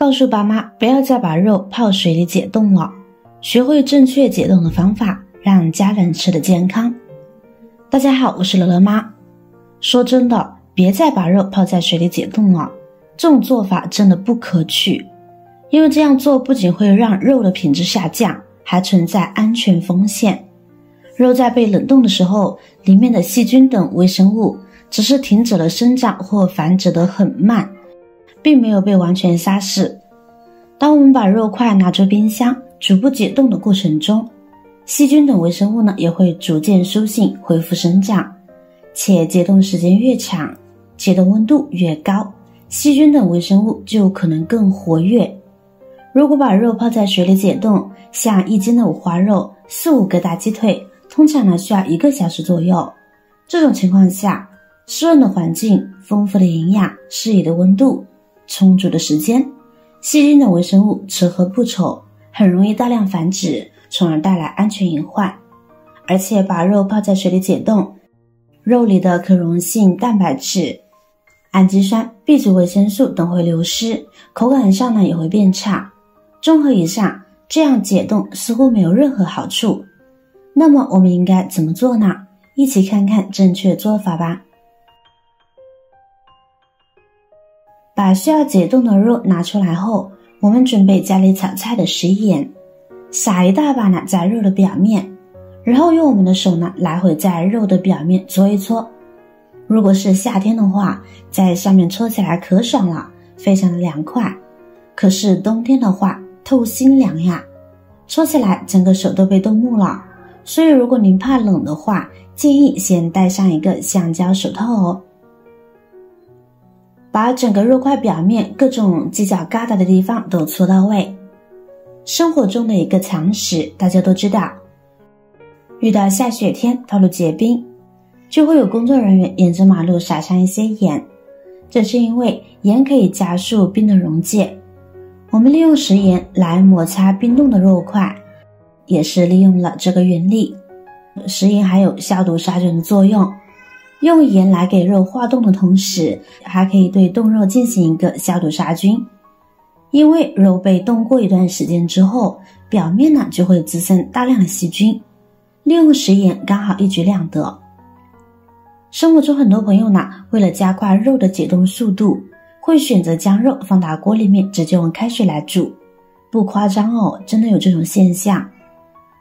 告诉爸妈不要再把肉泡水里解冻了，学会正确解冻的方法，让家人吃得健康。大家好，我是乐乐妈。说真的，别再把肉泡在水里解冻了，这种做法真的不可取，因为这样做不仅会让肉的品质下降，还存在安全风险。肉在被冷冻的时候，里面的细菌等微生物只是停止了生长或繁殖得很慢，并没有被完全杀死。当我们把肉块拿出冰箱，逐步解冻的过程中，细菌等微生物呢也会逐渐苏醒，恢复生长。且解冻时间越长，解冻温度越高，细菌等微生物就可能更活跃。如果把肉泡在水里解冻，像1斤的五花肉、4-5个大鸡腿，通常呢需要1个小时左右。这种情况下，湿润的环境、丰富的营养、适宜的温度、充足的时间，细菌等微生物吃喝不愁，很容易大量繁殖，从而带来安全隐患。而且把肉泡在水里解冻，肉里的可溶性蛋白质、氨基酸、B 族维生素等会流失，口感上呢也会变差。综合以上，这样解冻似乎没有任何好处。那么我们应该怎么做呢？一起看看正确做法吧。把需要解冻的肉拿出来后，我们准备家里炒菜的食盐，撒一大把呢在肉的表面，然后用我们的手呢来回在肉的表面搓一搓。如果是夏天的话，在上面搓起来可爽了，非常的凉快。可是冬天的话，透心凉呀，搓起来整个手都被冻木了。所以如果您怕冷的话，建议先戴上一个橡胶手套哦。把整个肉块表面各种犄角疙瘩的地方都搓到位。生活中的一个常识，大家都知道，遇到下雪天道路结冰，就会有工作人员沿着马路撒上一些盐，这是因为盐可以加速冰的溶解。我们利用食盐来摩擦冰冻的肉块，也是利用了这个原理。食盐还有消毒杀菌的作用，用盐来给肉化冻的同时，还可以对冻肉进行一个消毒杀菌。因为肉被冻过一段时间之后，表面呢就会滋生大量的细菌，利用食盐刚好一举两得。生活中很多朋友呢，为了加快肉的解冻速度，会选择将肉放到锅里面直接用开水来煮。不夸张哦，真的有这种现象。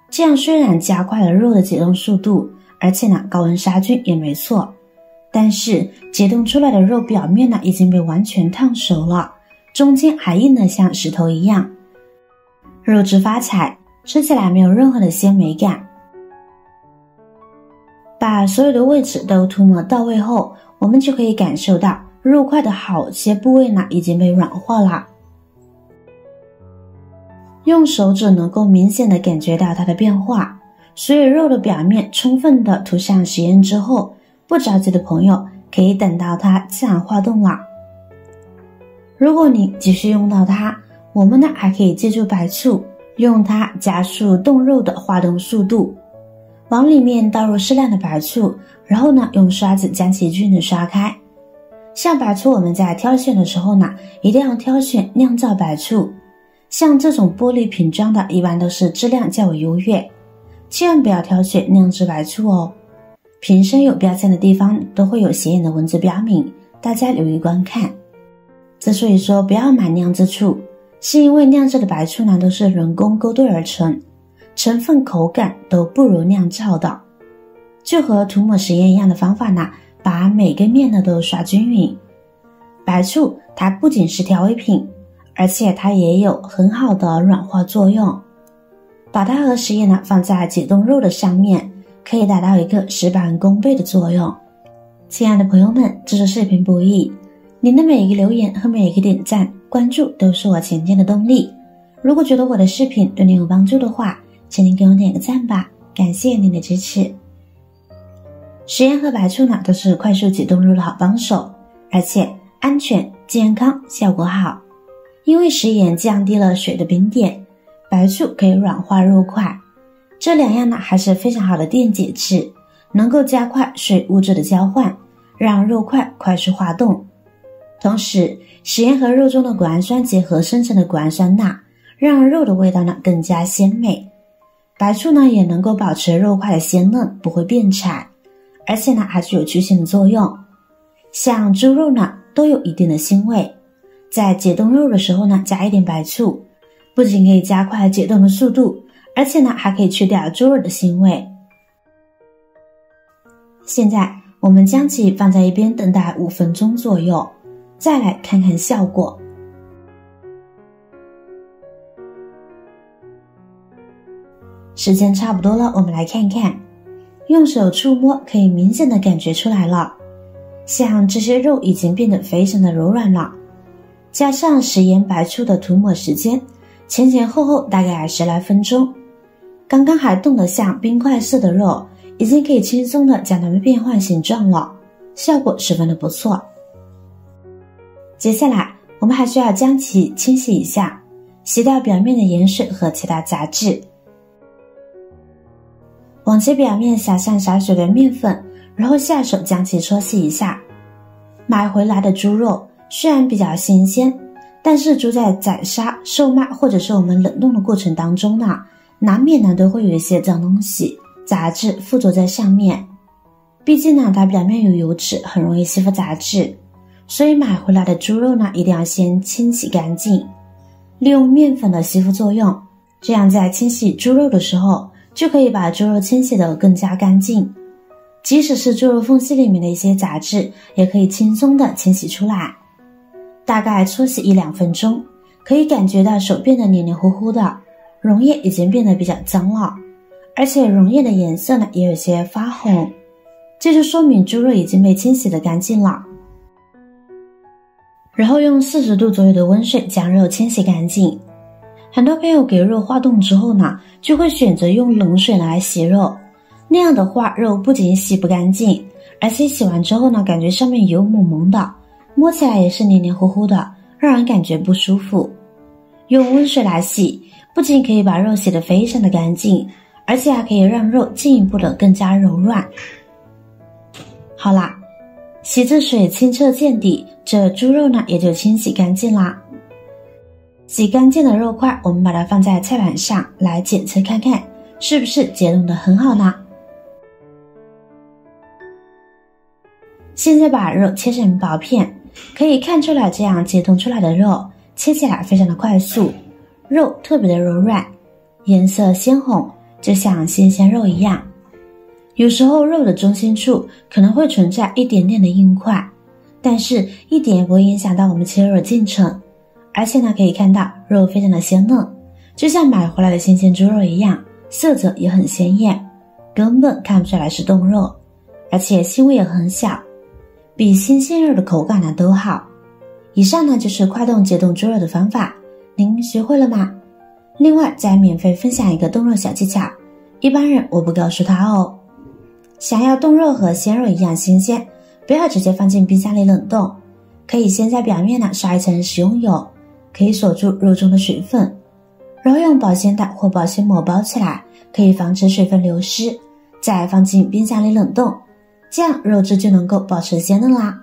这样虽然加快了肉的解冻速度，而且呢高温杀菌也没错，但是解冻出来的肉表面呢已经被完全烫熟了，中间还硬得像石头一样，肉质发柴，吃起来没有任何的鲜美感。把所有的位置都涂抹到位后，我们就可以感受到肉块的好些部位呢已经被软化了。用手指能够明显的感觉到它的变化，所以肉的表面充分的涂上食盐之后，不着急的朋友可以等到它自然化冻了。如果你急需用到它，我们呢还可以借助白醋，用它加速冻肉的化冻速度。往里面倒入适量的白醋，然后呢用刷子将其均匀刷开。像白醋我们在挑选的时候呢，一定要挑选酿造白醋，像这种玻璃瓶装的一般都是质量较为优越，千万不要挑选酿制白醋哦。瓶身有标签的地方都会有显眼的文字标明，大家留意观看。之所以说不要买酿制醋，是因为酿制的白醋呢都是人工勾兑而成，成分口感都不如酿造的。就和涂抹食盐一样的方法呢，把每个面呢都刷均匀。白醋它不仅是调味品，而且它也有很好的软化作用。把它和食盐呢放在解冻肉的上面，可以达到一个事半功倍的作用。亲爱的朋友们，制作视频不易，您的每一个留言和每一个点赞、关注都是我前进的动力。如果觉得我的视频对您有帮助的话，请您给我点个赞吧，感谢您的支持。食盐和白醋呢都是快速解冻肉的好帮手，而且安全、健康、效果好。因为食盐降低了水的冰点，白醋可以软化肉块，这两样呢还是非常好的电解质，能够加快水物质的交换，让肉块快速化冻。同时，食盐和肉中的谷氨酸结合生成的谷氨酸钠，让肉的味道呢更加鲜美。白醋呢也能够保持肉块的鲜嫩，不会变柴，而且呢还具有去腥的作用。像猪肉呢都有一定的腥味，在解冻肉的时候呢加一点白醋，不仅可以加快解冻的速度，而且呢还可以去掉猪肉的腥味。现在我们将其放在一边等待5分钟左右，再来看看效果。时间差不多了，我们来看看，用手触摸可以明显的感觉出来了，像这些肉已经变得非常的柔软了，加上食盐白醋的涂抹时间，前前后后大概10来分钟，刚刚还冻得像冰块似的肉，已经可以轻松的将它们变换形状了，效果十分的不错。接下来我们还需要将其清洗一下，洗掉表面的盐水和其他杂质。往其表面撒上少许的面粉，然后下手将其搓洗一下。买回来的猪肉虽然比较新鲜，但是猪在宰杀、售卖或者是我们冷冻的过程当中呢，难免呢都会有一些脏东西、杂质附着在上面。毕竟呢它表面有油脂，很容易吸附杂质，所以买回来的猪肉呢一定要先清洗干净，利用面粉的吸附作用，这样在清洗猪肉的时候就可以把猪肉清洗得更加干净，即使是猪肉缝隙里面的一些杂质也可以轻松的清洗出来。大概搓洗1-2分钟，可以感觉到手变得黏黏糊糊的，溶液已经变得比较脏了，而且溶液的颜色呢也有些发红，这就说明猪肉已经被清洗得干净了。然后用40度左右的温水将肉清洗干净。很多朋友给肉化冻之后呢，就会选择用冷水来洗肉，那样的话肉不仅洗不干净，而且洗完之后呢，感觉上面油蒙蒙的，摸起来也是黏黏糊糊的，让人感觉不舒服。用温水来洗，不仅可以把肉洗得非常的干净，而且还可以让肉进一步的更加柔软。好啦，洗至水清澈见底，这猪肉呢也就清洗干净啦。洗干净的肉块，我们把它放在菜板上来检测看看是不是解冻得很好呢。现在把肉切成薄片，可以看出来这样解冻出来的肉切起来非常的快速，肉特别的柔软，颜色鲜红，就像新鲜肉一样。有时候肉的中心处可能会存在一点点的硬块，但是一点也不会影响到我们切肉的进程。而且呢，可以看到肉非常的鲜嫩，就像买回来的新鲜猪肉一样，色泽也很鲜艳，根本看不出来是冻肉，而且腥味也很小，比新鲜肉的口感呢都好。以上呢就是快冻解冻猪肉的方法，您学会了吗？另外再免费分享一个冻肉小技巧，一般人我不告诉他哦。想要冻肉和鲜肉一样新鲜，不要直接放进冰箱里冷冻，可以先在表面呢刷一层食用油，可以锁住肉中的水分，然后用保鲜袋或保鲜膜包起来，可以防止水分流失，再放进冰箱里冷冻，这样肉质就能够保持鲜嫩啦。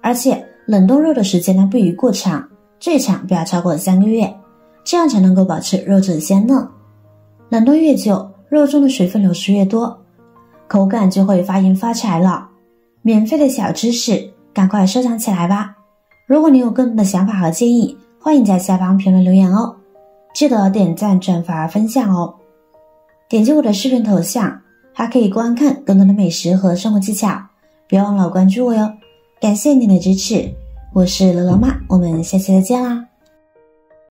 而且冷冻肉的时间呢不宜过长，最长不要超过3个月，这样才能够保持肉质鲜嫩。冷冻越久，肉中的水分流失越多，口感就会发硬发柴了。免费的小知识，赶快收藏起来吧。如果你有更多的想法和建议，欢迎在下方评论留言哦，记得点赞、转发、分享哦。点击我的视频头像，还可以观看更多的美食和生活技巧，别忘了关注我哟。感谢您的支持，我是乐乐妈，我们下期再见啦。